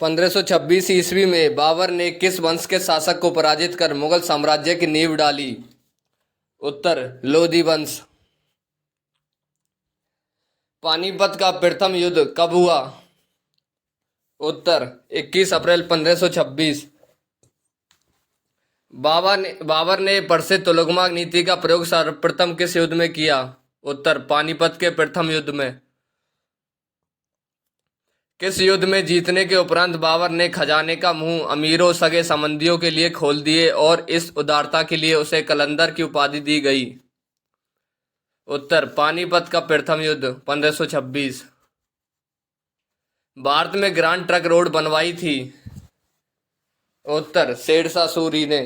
1526 ईस्वी में बाबर ने किस वंश के शासक को पराजित कर मुगल साम्राज्य की नींव डाली? उत्तर लोधी वंश। पानीपत का प्रथम युद्ध कब हुआ? उत्तर 21 अप्रैल 1526। बाबर ने प्रसिद्ध तुगलक नीति का प्रयोग सर्वप्रथम किस युद्ध में किया? उत्तर पानीपत के प्रथम युद्ध में। किस युद्ध में जीतने के उपरांत बाबर ने खजाने का मुंह अमीरों सगे संबंधियों के लिए खोल दिए और इस उदारता के लिए उसे कलंदर की उपाधि दी गई? उत्तर पानीपत का प्रथम युद्ध 1526। भारत में ग्रांड ट्रंक रोड बनवाई थी? उत्तर शेरशाह सूरी ने।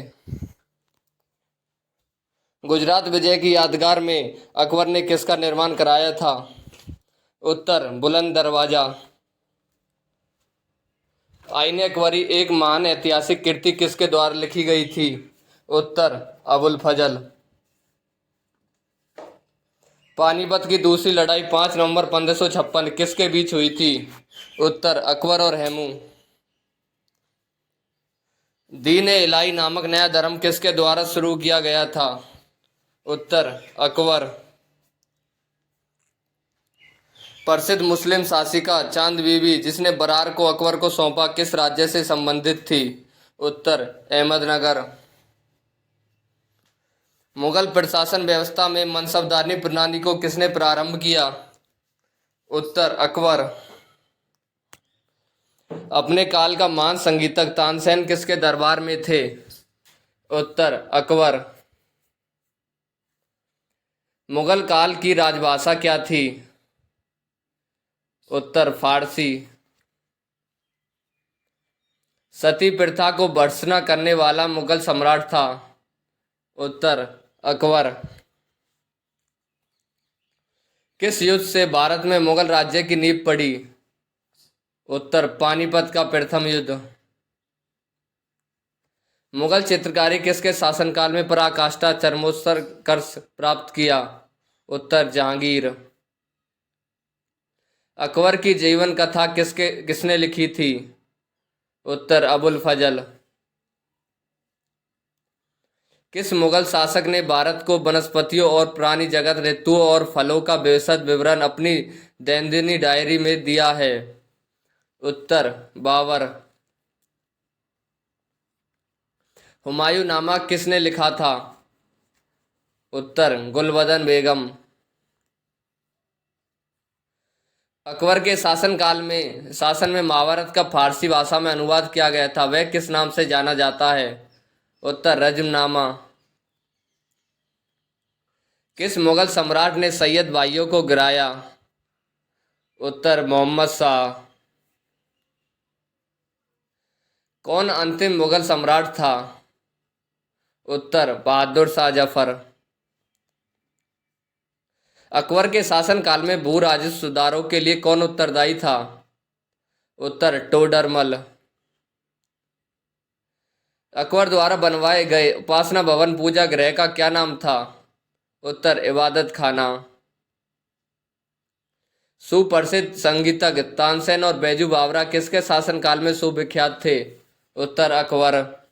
गुजरात विजय की यादगार में अकबर ने किसका निर्माण कराया था? उत्तर बुलंद दरवाजा। आईने अकबरी एक महान ऐतिहासिक कृति किसके द्वारा लिखी गई थी? उत्तर अबुल फजल। पानीपत की दूसरी लड़ाई 5 नवंबर 1556 किसके बीच हुई थी? उत्तर अकबर और हेमू। दीन ए इलाही नामक नया धर्म किसके द्वारा शुरू किया गया था? उत्तर अकबर। प्रसिद्ध मुस्लिम शासिका चांद बीबी जिसने बरार को अकबर को सौंपा किस राज्य से संबंधित थी? उत्तर अहमदनगर। मुगल प्रशासन व्यवस्था में मनसबदारी प्रणाली को किसने प्रारंभ किया? उत्तर अकबर। अपने काल का महान संगीतक तानसेन किसके दरबार में थे? उत्तर अकबर। मुगल काल की राजभाषा क्या थी? उत्तर फारसी। सती प्रथा को भर्त्सना करने वाला मुगल सम्राट था? उत्तर अकबर। किस युद्ध से भारत में मुगल राज्य की नींव पड़ी? उत्तर पानीपत का प्रथम युद्ध। मुगल चित्रकारी किसके शासनकाल में पराकाष्ठा चरमोत्कर्ष प्राप्त किया? उत्तर जहांगीर। अकबर की जीवन कथा किसने लिखी थी? उत्तर अबुल फजल। किस मुगल शासक ने भारत को वनस्पतियों और प्राणी जगत ऋतुओं और फलों का विशद विवरण अपनी दैनंदिनी डायरी में दिया है? उत्तर बाबर। हुमायूं नामा किसने लिखा था? उत्तर गुलबदन बेगम। अकबर के शासन में महाभारत का फारसी भाषा में अनुवाद किया गया था, वह किस नाम से जाना जाता है? उत्तर रज्मनामा। किस मुगल सम्राट ने सैयद भाइयों को गिराया? उत्तर मोहम्मद शाह। कौन अंतिम मुगल सम्राट था? उत्तर बहादुर शाह जफर। अकबर के शासनकाल में भू राजस्व सुधारों के लिए कौन उत्तरदायी था? उत्तर टोडरमल। अकबर द्वारा बनवाए गए उपासना भवन पूजा गृह का क्या नाम था? उत्तर इबादत खाना। सुप्रसिद्ध संगीतज्ञ तानसेन और बैजू बावरा किसके शासनकाल में सुविख्यात थे? उत्तर अकबर।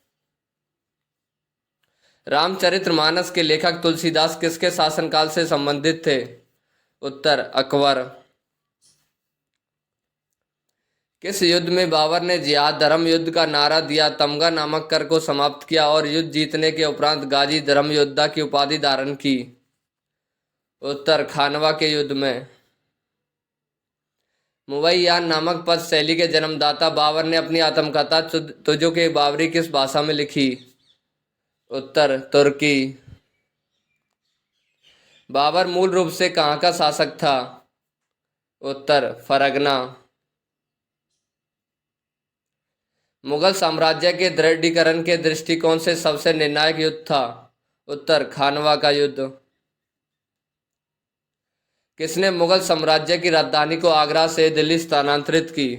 रामचरितमानस के लेखक तुलसीदास किसके शासनकाल से संबंधित थे? उत्तर अकबर। किस युद्ध में बाबर ने जिहाद धर्म युद्ध का नारा दिया, तमगा नामक कर को समाप्त किया और युद्ध जीतने के उपरांत गाजी धर्म योद्धा की उपाधि धारण की? उत्तर खानवा के युद्ध में। मुवैयान नामक पद शैली के जन्मदाता बाबर ने अपनी आत्मकथा तुझो के बाबरी किस भाषा में लिखी? उत्तर तुर्की। बाबर मूल रूप से कहाँ का शासक था? उत्तर फरगना। मुगल साम्राज्य के दृढ़ीकरण के दृष्टिकोण से सबसे निर्णायक युद्ध था? उत्तर खानवा का युद्ध। किसने मुगल साम्राज्य की राजधानी को आगरा से दिल्ली स्थानांतरित की?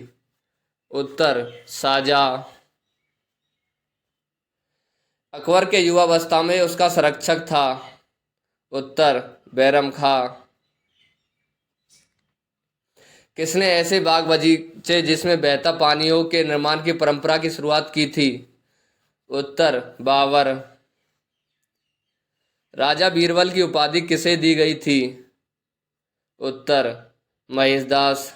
उत्तर शाहजहां। अकबर के युवावस्था में उसका संरक्षक था? उत्तर बैरम खां। किसने ऐसे बाग बगीचे जिसमें बहता पानियों के निर्माण की परंपरा की शुरुआत की थी? उत्तर बाबर। राजा बीरबल की उपाधि किसे दी गई थी? उत्तर महेशदास।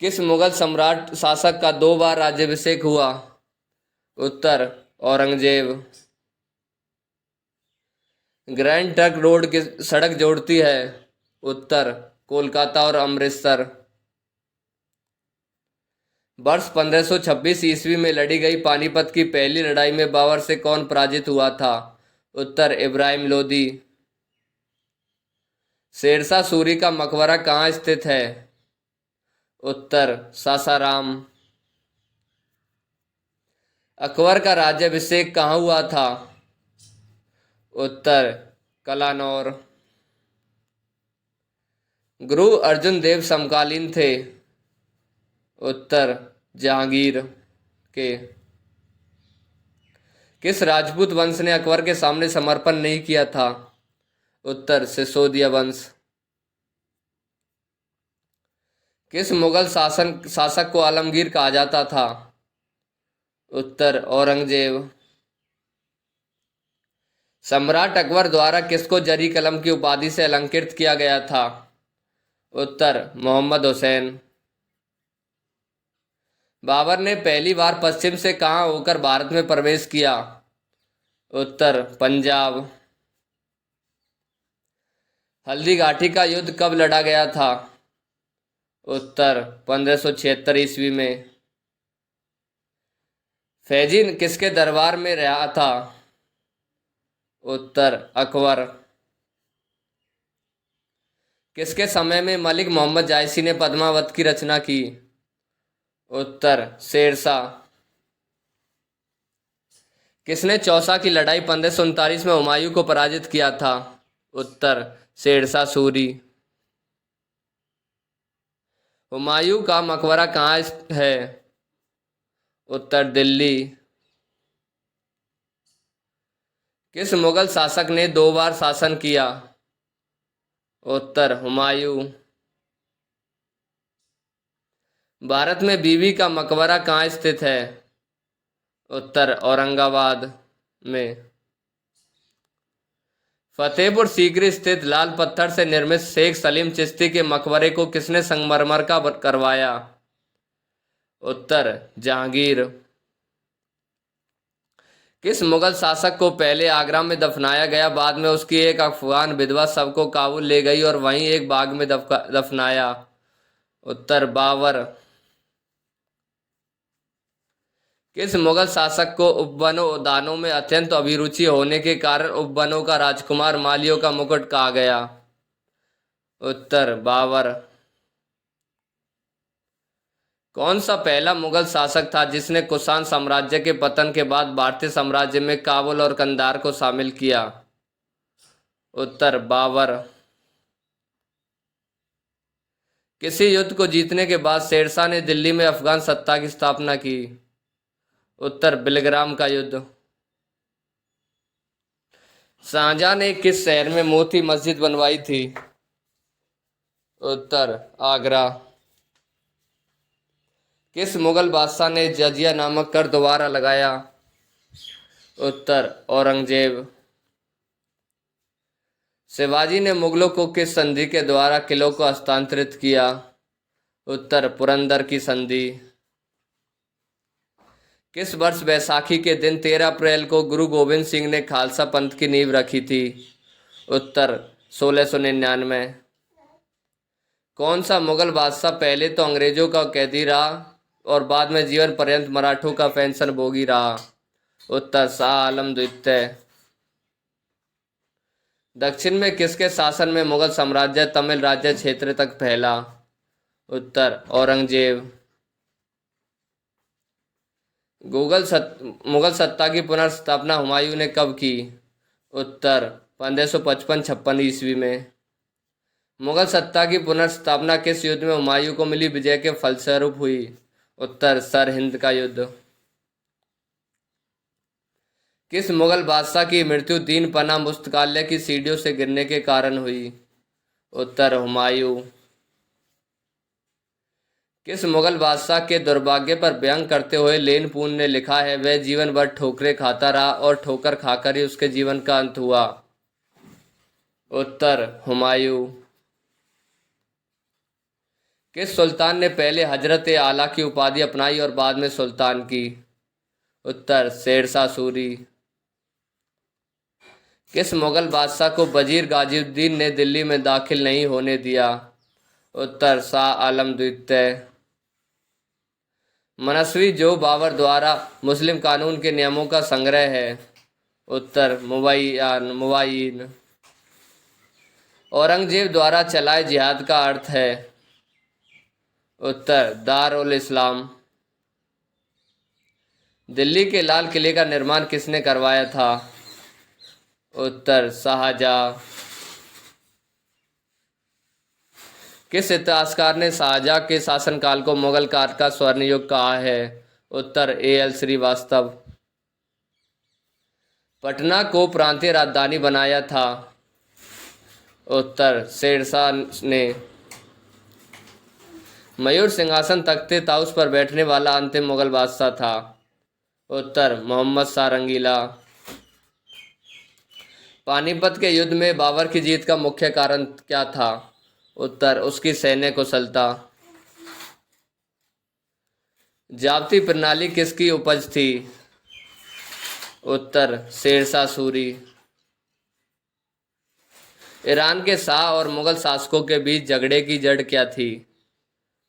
किस मुगल सम्राट शासक का 2 बार राज्याभिषेक हुआ? उत्तर औरंगजेब। ग्रैंड ट्रंक रोड किस सड़क जोड़ती है? उत्तर कोलकाता और अमृतसर। वर्ष 1526 ईस्वी में लड़ी गई पानीपत की पहली लड़ाई में बाबर से कौन पराजित हुआ था? उत्तर इब्राहिम लोदी। शेरशाह सूरी का मकबरा कहाँ स्थित है? उत्तर सासाराम। अकबर का राज्याभिषेक कहाँ हुआ था? उत्तर कलानौर। गुरु अर्जुन देव समकालीन थे? उत्तर जहांगीर के। किस राजपूत वंश ने अकबर के सामने समर्पण नहीं किया था? उत्तर सिसोदिया वंश। किस मुगल शासक को आलमगीर कहा जाता था? उत्तर औरंगजेब। सम्राट अकबर द्वारा किसको जरी कलम की उपाधि से अलंकृत किया गया था? उत्तर मोहम्मद हुसैन। बाबर ने पहली बार पश्चिम से कहां होकर भारत में प्रवेश किया? उत्तर पंजाब। हल्दी घाटी का युद्ध कब लड़ा गया था? उत्तर 1576 ईस्वी में। फैजी किसके दरबार में रहा था? उत्तर अकबर। किसके समय में मलिक मोहम्मद जायसी ने पद्मावत की रचना की? उत्तर शेरशाह। किसने चौसा की लड़ाई 1539 में हुमायूं को पराजित किया था? उत्तर शेरशाह सूरी। हुमायूं का मकबरा कहाँ है? उत्तर दिल्ली। किस मुगल शासक ने 2 बार शासन किया? उत्तर हुमायूं। भारत में बीबी का मकबरा कहाँ स्थित है? उत्तर औरंगाबाद में। फतेहपुर सीकरी स्थित लाल पत्थर से निर्मित शेख सलीम चिश्ती के मकबरे को किसने संगमरमर का करवाया? उत्तर जहांगीर। किस मुगल शासक को पहले आगरा में दफनाया गया, बाद में उसकी एक अफगान विधवा शव को काबुल ले गई और वहीं एक बाग में दफनाया? उत्तर बाबर। किस मुगल शासक को उपवनों दानों में अत्यंत अभिरुचि होने के कारण उपवनों का राजकुमार मालियों का मुकुट कहा गया? उत्तर बाबर। कौन सा पहला मुगल शासक था जिसने कुषाण साम्राज्य के पतन के बाद भारतीय साम्राज्य में काबुल और कंधार को शामिल किया? उत्तर बाबर। किसी युद्ध को जीतने के बाद शेरशाह ने दिल्ली में अफगान सत्ता की स्थापना की? उत्तर बिलग्राम का युद्ध। शाहजहां ने किस शहर में मोती मस्जिद बनवाई थी? उत्तर आगरा। किस मुगल बादशाह ने जजिया नामक कर दोबारा लगाया? उत्तर औरंगजेब। शिवाजी ने मुगलों को किस संधि के द्वारा किलों को हस्तांतरित किया? उत्तर पुरंदर की संधि। किस वर्ष बैसाखी के दिन 13 अप्रैल को गुरु गोविंद सिंह ने खालसा पंथ की नींव रखी थी? उत्तर 1699। कौन सा मुगल बादशाह पहले तो अंग्रेजों का कैदी रहा और बाद में जीवन पर्यंत मराठों का पेंशन भोगी रहा? उत्तर शाह आलम द्वितीय। दक्षिण में किसके शासन में मुगल साम्राज्य तमिल राज्य क्षेत्र तक फैला? उत्तर औरंगजेब। मुगल सत्ता की पुनर्स्थापना हुमायूं ने कब की? उत्तर 1555-56 ईस्वी में। मुगल सत्ता की पुनर्स्थापना किस युद्ध में हुमायूं को मिली विजय के फलस्वरूप हुई? उत्तर सरहिंद का युद्ध। किस मुगल बादशाह की मृत्यु दीन पना पुस्तकालय की सीढ़ियों से गिरने के कारण हुई? उत्तर हुमायूं। किस मुगल बादशाह के दुर्भाग्य पर व्यंग करते हुए लेन पून ने लिखा है, वह जीवन भर ठोकरें खाता रहा और ठोकर खाकर ही उसके जीवन का अंत हुआ? उत्तर हुमायूं। किस सुल्तान ने पहले हजरत आला की उपाधि अपनाई और बाद में सुल्तान की? उत्तर शेरशाह सूरी। किस मुगल बादशाह को वजीर गाजिउद्दीन ने दिल्ली में दाखिल नहीं होने दिया? उत्तर शाह आलम द्वितीय। मनस्वी जो बाबर द्वारा मुस्लिम कानून के नियमों का संग्रह है? उत्तर मुबाय्यिन। औरंगजेब द्वारा चलाए जिहाद का अर्थ है? उत्तर दार उल इस्लाम। दिल्ली के लाल किले का निर्माण किसने करवाया था? उत्तर शाहजहां। किस इतिहासकार ने शाहजहां के शासनकाल को मुगल काल का स्वर्ण युग कहा है? उत्तर A.L. श्रीवास्तव। पटना को प्रांतीय राजधानी बनाया था? उत्तर शेरशाह ने। मयूर सिंहासन तख्ते ताउस पर बैठने वाला अंतिम मुगल बादशाह था? उत्तर मोहम्मद शाह रंगीला। पानीपत के युद्ध में बाबर की जीत का मुख्य कारण क्या था? उत्तर उसकी सैन्य कुशलता। जाप्ती प्रणाली किसकी उपज थी? उत्तर शेरशाह सूरी। ईरान के शाह और मुगल शासकों के बीच झगड़े की जड़ क्या थी?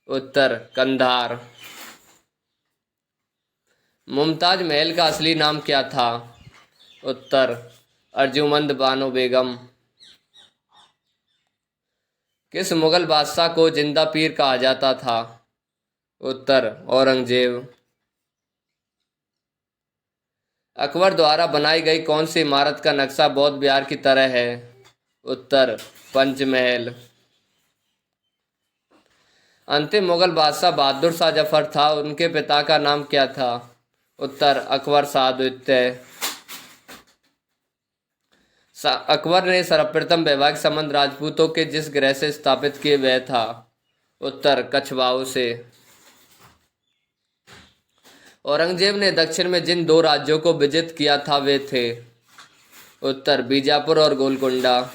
उत्तर कंधार। मुमताज महल का असली नाम क्या था? उत्तर अर्जुमंद बानो बेगम। किस मुगल बादशाह को जिंदा पीर कहा जाता था? उत्तर औरंगजेब। अकबर द्वारा बनाई गई कौन सी इमारत का नक्शा बौद्ध विहार की तरह है? उत्तर पंचमहल। अंतिम मुगल बादशाह बहादुर शाह जफर था, उनके पिता का नाम क्या था? उत्तर अकबर शाह द्वितीय। अकबर ने सर्वप्रथम वैवाहिक संबंध राजपूतों के जिस ग्रह से स्थापित किए वह था? उत्तर कछवाओं से। औरंगजेब ने दक्षिण में जिन दो राज्यों को विजित किया था वे थे? उत्तर बीजापुर और गोलकुंडा।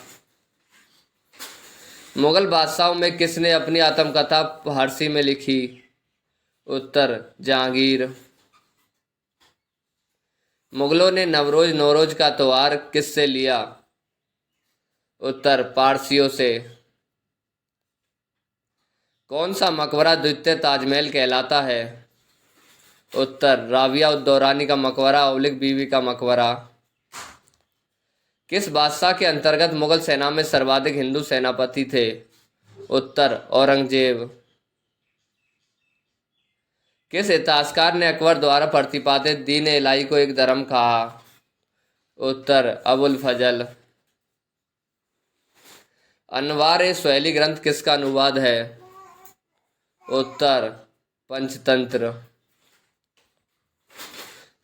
मुगल बादशाहों में किसने अपनी आत्मकथा फारसी में लिखी? उत्तर जहांगीर। मुगलों ने नवरोज का त्योहार किससे लिया? उत्तर पारसियों से। कौन सा मकबरा द्वितीय ताजमहल कहलाता है? उत्तर राबिया उद दौरानी का मकबरा औलिक बीवी का मकबरा। किस बादशाह के अंतर्गत मुगल सेना में सर्वाधिक हिंदू सेनापति थे? उत्तर औरंगजेब। किस इतिहासकार ने अकबर द्वारा प्रतिपादित दीन इलाही को एक धर्म कहा? उत्तर अबुल फजल। अनवार ए सुहेली ग्रंथ किसका अनुवाद है? उत्तर पंचतंत्र।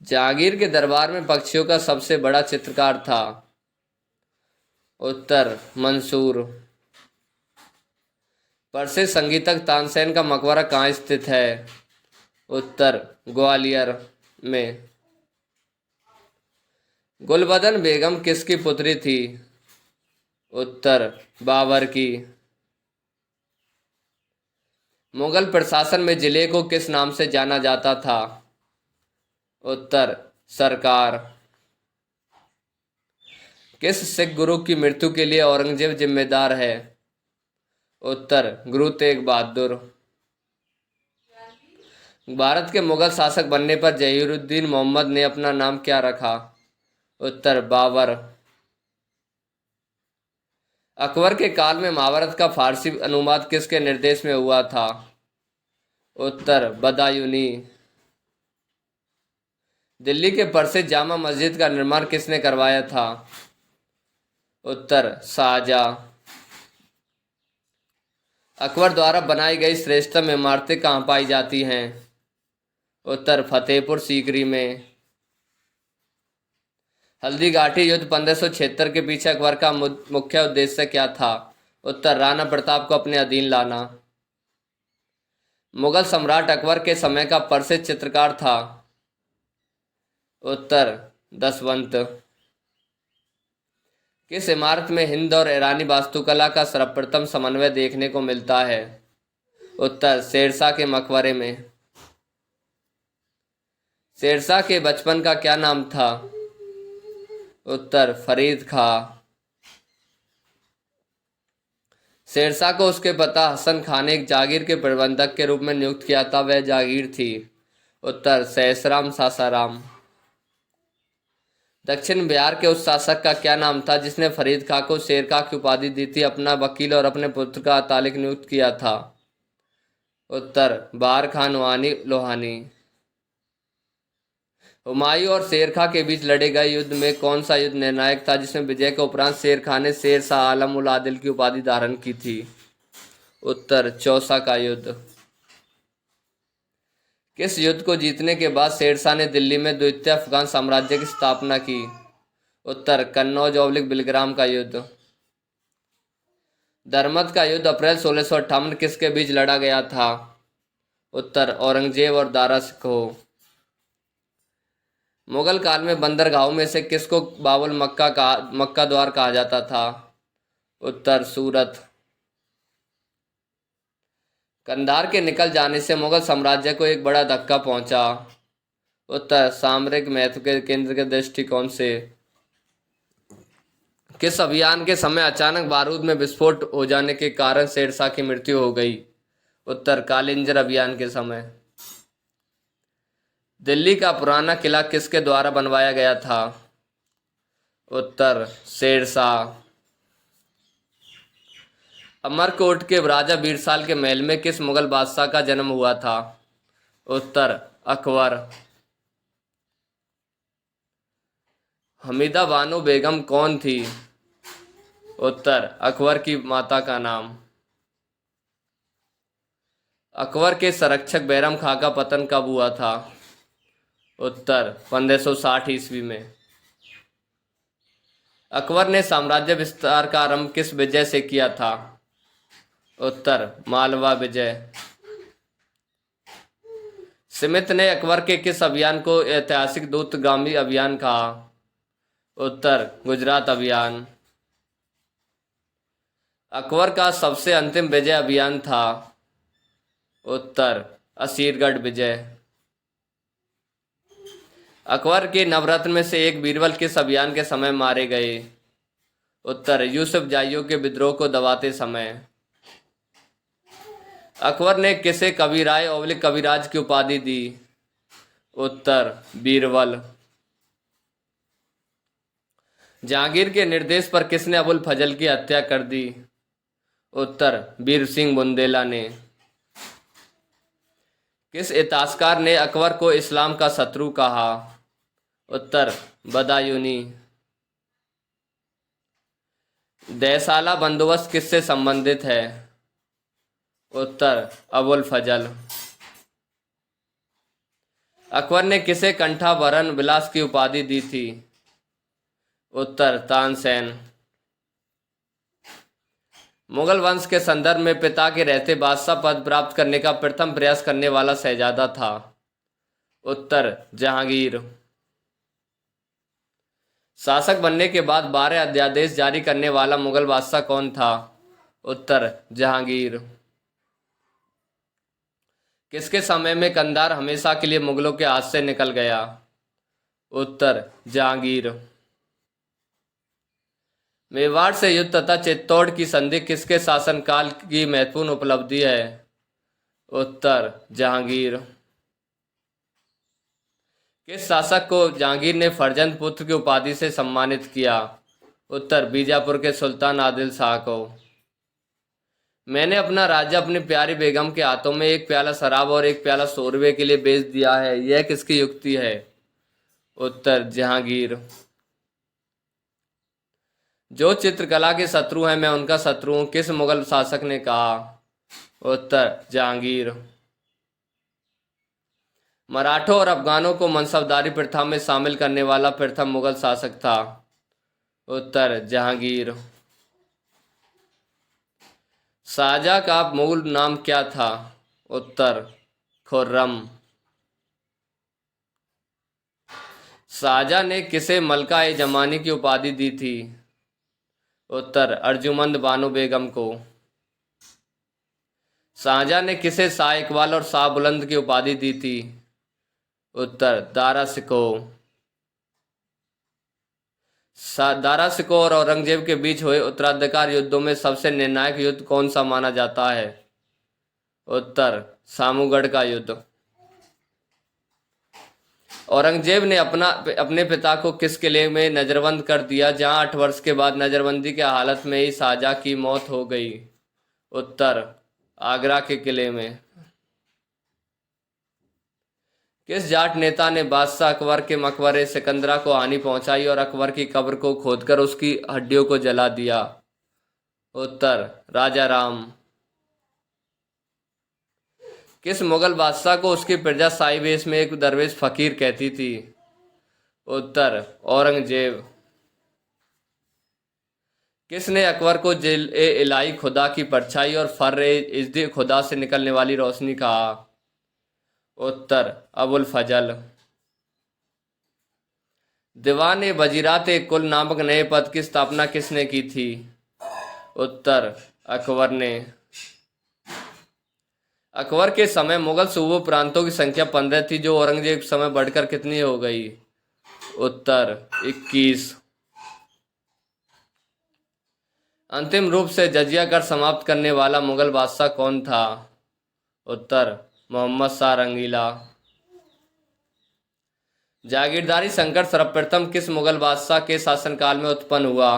जहांगीर के दरबार में पक्षियों का सबसे बड़ा चित्रकार था? उत्तर मंसूर। प्रसिद्ध संगीतक तानसेन का मकबरा कहाँ स्थित है? उत्तर ग्वालियर में। गुलबदन बेगम किसकी पुत्री थी? उत्तर बाबर की। मुगल प्रशासन में जिले को किस नाम से जाना जाता था? उत्तर सरकार। किस सिख गुरु की मृत्यु के लिए औरंगजेब जिम्मेदार है? उत्तर गुरु तेग बहादुर। भारत के मुगल शासक बनने पर जहीरुद्दीन मोहम्मद ने अपना नाम क्या रखा? उत्तर बाबर। अकबर के काल में महाभारत का फारसी अनुवाद किसके निर्देश में हुआ था? उत्तर बदायूनी। दिल्ली के प्रसिद्ध जामा मस्जिद का निर्माण किसने करवाया था? उत्तर शाहजहां। अकबर द्वारा बनाई गई श्रेष्ठतम इमारतें कहाँ पाई जाती हैं? उत्तर फतेहपुर सीकरी में। हल्दी घाटी युद्ध 1576 के पीछे अकबर का मुख्य उद्देश्य क्या था? उत्तर राणा प्रताप को अपने अधीन लाना। मुगल सम्राट अकबर के समय का प्रसिद्ध चित्रकार था? उत्तर दशवंत। किस इमारत में हिंद और ईरानी वास्तुकला का सर्वप्रथम समन्वय देखने को मिलता है? उत्तर शेरशाह के मकबरे में। शेरशाह के बचपन का क्या नाम था? उत्तर फरीद खां। शेरशाह को उसके पिता हसन खान ने एक जागीर के प्रबंधक के रूप में नियुक्त किया था, वह जागीर थी? उत्तर सहसराम सासाराम। दक्षिण बिहार के उस शासक का क्या नाम था जिसने फरीद खां को शेर खां की उपाधि दी थी, अपना वकील और अपने पुत्र का अतालिक नियुक्त किया था? उत्तर बार खां नवानी लोहानी। हुमायूं और शेर खां के बीच लड़े गए युद्ध में कौन सा युद्ध निर्णायक था जिसमें विजय के उपरांत शेर खां ने शेर शाह आलम उल आदिल की उपाधि धारण की थी? उत्तर चौसा का युद्ध। किस युद्ध को जीतने के बाद शेरशाह ने दिल्ली में द्वितीय अफगान साम्राज्य की स्थापना की? उत्तर कन्नौज ऑब्लिक बिलग्राम का युद्ध। दरमद का युद्ध अप्रैल 1658 किसके बीच लड़ा गया था? उत्तर औरंगजेब और दारा शिकोह। मुगल काल में बंदरगाहों में से किसको बाबुल मक्का द्वार कहा जाता था? उत्तर सूरत। कंधार के निकल जाने से मुगल साम्राज्य को एक बड़ा धक्का पहुंचा? उत्तर सामरिक महत्व के केंद्र के दृष्टिकोण से। किस अभियान के समय अचानक बारूद में विस्फोट हो जाने के कारण शेरशाह की मृत्यु हो गई? उत्तर कालिंजर अभियान के समय। दिल्ली का पुराना किला किसके द्वारा बनवाया गया था? उत्तर शेरशाह। अमरकोट के राजा बीरसाल के महल में किस मुगल बादशाह का जन्म हुआ था? उत्तर अकबर। हमीदा बानो बेगम कौन थी? उत्तर अकबर की माता का नाम। अकबर के संरक्षक बैरम खां का पतन कब हुआ था? उत्तर 1560 ईस्वी में। अकबर ने साम्राज्य विस्तार का आरंभ किस विजय से किया था? उत्तर मालवा विजय। स्मिथ ने अकबर के किस अभियान को ऐतिहासिक दूतगामी अभियान कहा? उत्तर गुजरात अभियान। अकबर का सबसे अंतिम विजय अभियान था? उत्तर असीरगढ़ विजय। अकबर के नवरत्न में से एक बीरबल किस अभियान के समय मारे गए? उत्तर यूसुफ जाइयों के विद्रोह को दबाते समय। अकबर ने किसे कविराय ओब्लिक कविराज की उपाधि दी? उत्तर बीरबल। जहांगीर के निर्देश पर किसने अबुल फजल की हत्या कर दी? उत्तर बीर सिंह बुंदेला ने। किस इतिहासकार ने अकबर को इस्लाम का शत्रु कहा? उत्तर बदायूनी। देसाला बंदोबस्त किससे संबंधित है? उत्तर अबुल फजल। अकबर ने किसे कंठाभरण विलास की उपाधि दी थी? उत्तर तानसेन। मुगल वंश के संदर्भ में पिता के रहते बादशाह पद प्राप्त करने का प्रथम प्रयास करने वाला शहजादा था? उत्तर जहांगीर। शासक बनने के बाद 12 अध्यादेश जारी करने वाला मुगल बादशाह कौन था? उत्तर जहांगीर। किसके समय में कंधार हमेशा के लिए मुगलों के हाथ से निकल गया? उत्तर जहांगीर। मेवाड़ से युद्ध तथा चित्तौड़ की संधि किसके शासनकाल की महत्वपूर्ण उपलब्धि है? उत्तर जहांगीर। किस शासक को जहांगीर ने फर्जंद पुत्र की उपाधि से सम्मानित किया? उत्तर बीजापुर के सुल्तान आदिल शाह को। मैंने अपना राज्य अपनी प्यारी बेगम के हाथों में एक प्याला शराब और एक प्याला शोरबे के लिए बेच दिया है, यह किसकी युक्ति है? उत्तर जहांगीर। जो चित्रकला के शत्रु हैं मैं उनका शत्रु हूं, किस मुगल शासक ने कहा? उत्तर जहांगीर। मराठों और अफगानों को मनसबदारी प्रथा में शामिल करने वाला प्रथम मुगल शासक था? उत्तर जहांगीर। शाहजहां का मूल नाम क्या था? उत्तर खुर्रम। शाहजहां ने किसे मलका ए जमानी की उपाधि दी थी? उत्तर अर्जुमंद बानो बेगम को। शाहजहां ने किसे शाह इकबाल और शाह बुलंद की उपाधि दी थी? उत्तर दारा सिकोह। दारा सिकोह और औरंगजेब के बीच हुए उत्तराधिकार युद्धों में सबसे निर्णायक युद्ध कौन सा माना जाता है? उत्तर सामूगढ़ का युद्ध। औरंगजेब ने अपने पिता को किस किले में नजरबंद कर दिया जहां 8 वर्ष के बाद नजरबंदी की हालत में ही शाहजहां की मौत हो गई? उत्तर आगरा के किले में। किस जाट नेता ने बादशाह अकबर के मकबरे सिकंदरा को हानि पहुंचाई और अकबर की कब्र को खोदकर उसकी हड्डियों को जला दिया? उत्तर राजा राम। किस मुगल बादशाह को उसकी प्रजा शाही वेश में एक दरवेश फकीर कहती थी? उत्तर औरंगजेब। किसने अकबर को जिल ए इलाही खुदा की परछाई और फर्र ए इज्दी खुदा से निकलने वाली रोशनी कहा? उत्तर अबुल फजल। दीवान ए वजीरात ए कुल नामक नए पद की स्थापना किसने की थी? उत्तर अकबर ने। अकबर के समय मुगल सूबों प्रांतों की संख्या 15 थी जो औरंगजेब के समय बढ़कर कितनी हो गई? उत्तर 21। अंतिम रूप से जजिया कर समाप्त करने वाला मुगल बादशाह कौन था? उत्तर मोहम्मद शाह रंगीला। जागीरदारी संकट सर्वप्रथम किस मुगल बादशाह के शासनकाल में उत्पन्न हुआ?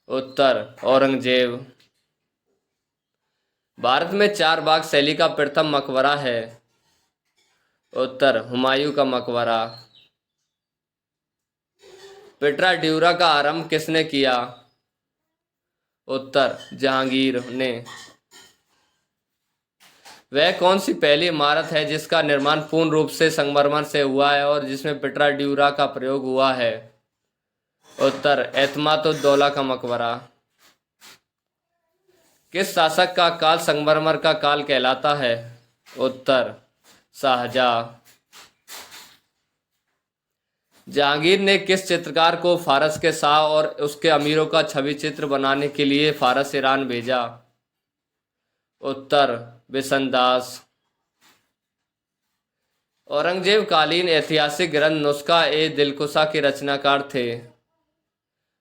उत्तर औरंगजेब। भारत में 4 बाग शैली का प्रथम मकबरा है? उत्तर हुमायूं का मकबरा। पेट्रा ड्यूरा का आरंभ किसने किया? उत्तर जहांगीर ने। वह कौन सी पहली इमारत है जिसका निर्माण पूर्ण रूप से संगमरमर से हुआ है और जिसमें पेट्रा ड्यूरा का प्रयोग हुआ है? उत्तर एतमाद-उद-दौला का मकबरा। किस शासक का काल संगमरमर का काल कहलाता है? उत्तर शाहजहां। जहांगीर ने किस चित्रकार को फारस के शाह और उसके अमीरों का छवि चित्र बनाने के लिए फारस ईरान भेजा? उत्तर बिशनदास। औरंगजेब कालीन ऐतिहासिक ग्रंथ नुस्खा ए दिलकुशा के रचनाकार थे?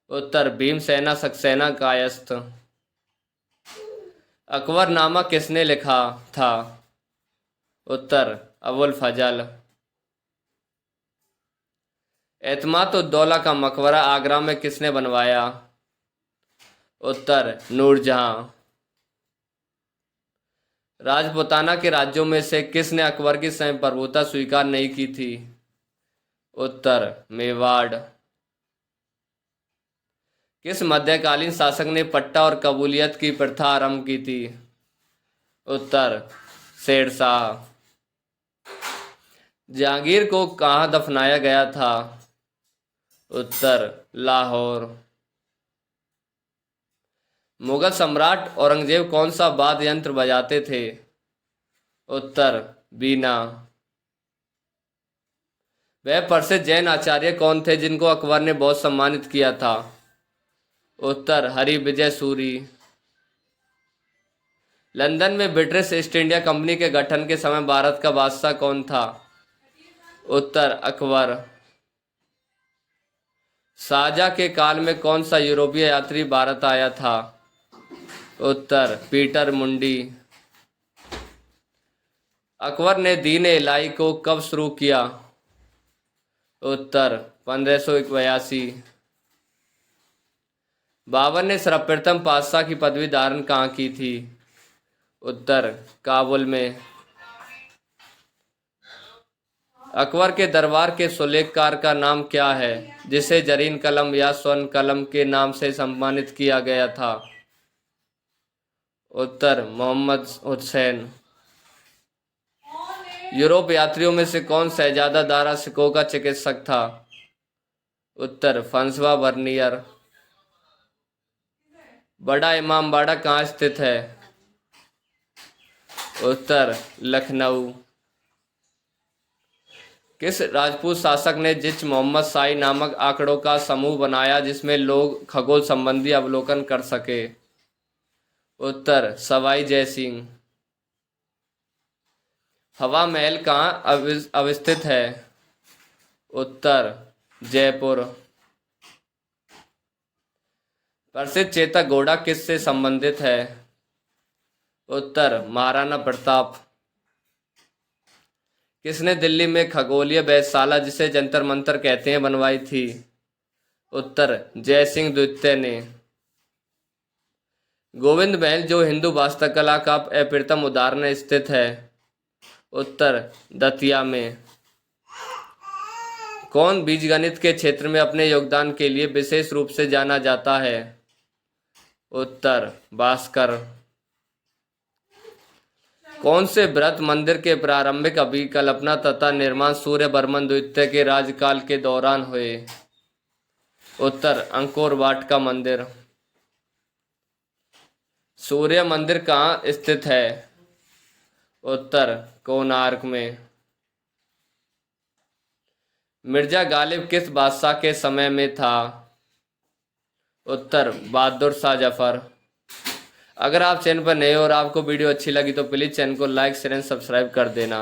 उत्तर भीमसेना सक्सेना कायस्थ। अकबरनामा किसने लिखा था? उत्तर अबुल फजल। एतमाद-उद-दौला का मकबरा आगरा में किसने बनवाया? उत्तर नूरजहां। राजपूताना के राज्यों में से किसने अकबर की संप्रभुता स्वीकार नहीं की थी? उत्तर मेवाड़। किस मध्यकालीन शासक ने पट्टा और कबूलियत की प्रथा आरंभ की थी? उत्तर शेरशाह। जहांगीर को कहाँ दफनाया गया था? उत्तर लाहौर। मुगल सम्राट औरंगजेब कौन सा वाद्य यंत्र बजाते थे? उत्तर बीना। वह प्रसिद्ध जैन आचार्य कौन थे जिनको अकबर ने बहुत सम्मानित किया था? उत्तर हरिविजय सूरी। लंदन में ब्रिटिश ईस्ट इंडिया कंपनी के गठन के समय भारत का बादशाह कौन था? उत्तर अकबर। शाहजहां के काल में कौन सा यूरोपीय यात्री भारत आया था? उत्तर पीटर मुंडी। अकबर ने दीन इलाही को कब शुरू किया? उत्तर 1582। बाबर ने सर्वप्रथम पातशाह की पदवी धारण कहाँ की थी? उत्तर काबुल में। अकबर के दरबार के सुलेखकार का नाम क्या है जिसे जरीन कलम या स्वर्ण कलम के नाम से सम्मानित किया गया था? उत्तर मोहम्मद हुसैन। यूरोप यात्रियों में से कौन शहजादा दारा सिकोह का चिकित्सक था? उत्तर फ्रांसवा बर्नियर। बड़ा इमामबाड़ा कहाँ स्थित है? उत्तर लखनऊ। किस राजपूत शासक ने जिच मोहम्मद शाही नामक आंकड़ों का समूह बनाया जिसमें लोग खगोल संबंधी अवलोकन कर सके? उत्तर सवाई जयसिंह। हवा महल कहाँ अवस्थित है? उत्तर जयपुर। प्रसिद्ध चेतक घोड़ा किससे संबंधित है? उत्तर महाराणा प्रताप। किसने दिल्ली में खगोलीय वेधशाला जिसे जंतर मंतर कहते हैं बनवाई थी? उत्तर जयसिंह द्वितीय ने। गोविंद महल जो हिंदू वास्तुकला का अप्रतिम उदाहरण स्थित है? उत्तर दतिया में। कौन बीजगणित के क्षेत्र में अपने योगदान के लिए विशेष रूप से जाना जाता है? उत्तर भास्कर। कौन से बृहत मंदिर के प्रारंभिक अभिकल्पना तथा निर्माण सूर्यवर्मन द्वितीय के राज्यकाल के दौरान हुए? उत्तर अंकोर वाट का मंदिर। सूर्य मंदिर कहाँ स्थित है? उत्तर कोणार्क में। मिर्जा गालिब किस बादशाह के समय में था? उत्तर बहादुर शाह जफर। अगर आप चैनल पर नए हो और आपको वीडियो अच्छी लगी तो प्लीज़ चैनल को लाइक शेयर एंड सब्सक्राइब कर देना।